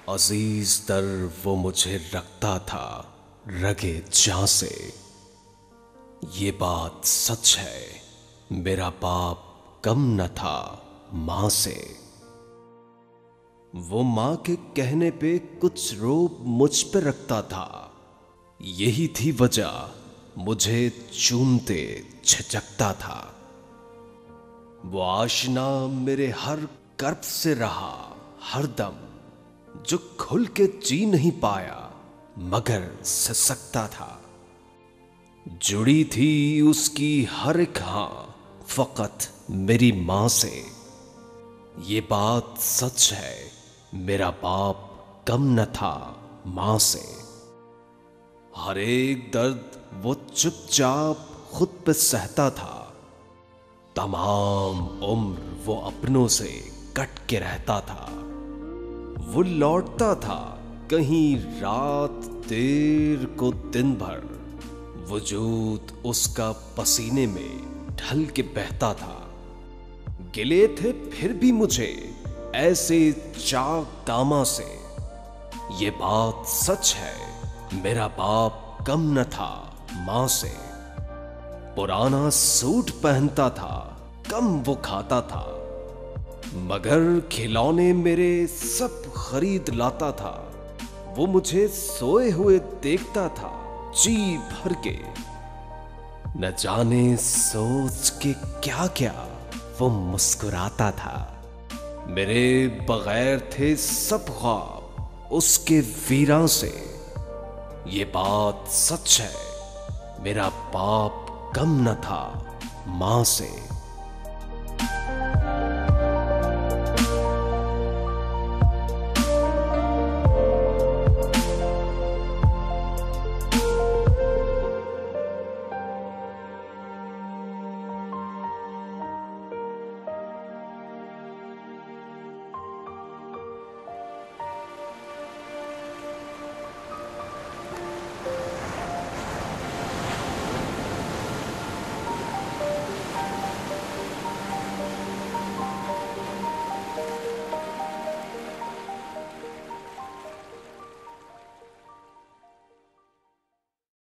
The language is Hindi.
अजीज दर वो मुझे रखता था रगे जां से। ये बात सच है, मेरा बाप कम न था मां से। वो मां के कहने पे कुछ रोब मुझ पे रखता था। यही थी वजह मुझे चूमते झिझकता था। वो आशना मेरे हर कर्ब से रहा हरदम, जो खुल के जी नहीं पाया मगर सिसकता था। जुड़ी थी उसकी हर एक हां फकत मेरी मां से। ये बात सच है, मेरा बाप कम न था मां से। हर एक दर्द वो चुपचाप खुद पे सहता था। तमाम उम्र वो अपनों से कट के रहता था। वो लौटता था कहीं रात देर को दिन भर। वजूद उसका पसीने में ढल के बहता था। गिले थे फिर भी मुझे ऐसे चाक दामा से। ये बात सच है, मेरा बाप कम न था मां से। पुराना सूट पहनता था, कम वो खाता था, मगर खिलौने मेरे सब खरीद लाता था। वो मुझे सोए हुए देखता था जी भर के। न जाने सोच के क्या क्या वो मुस्कुराता था। मेरे बगैर थे सब ख्वाब उसके वीरां से। ये बात सच है, मेरा बाप कम न था मां से।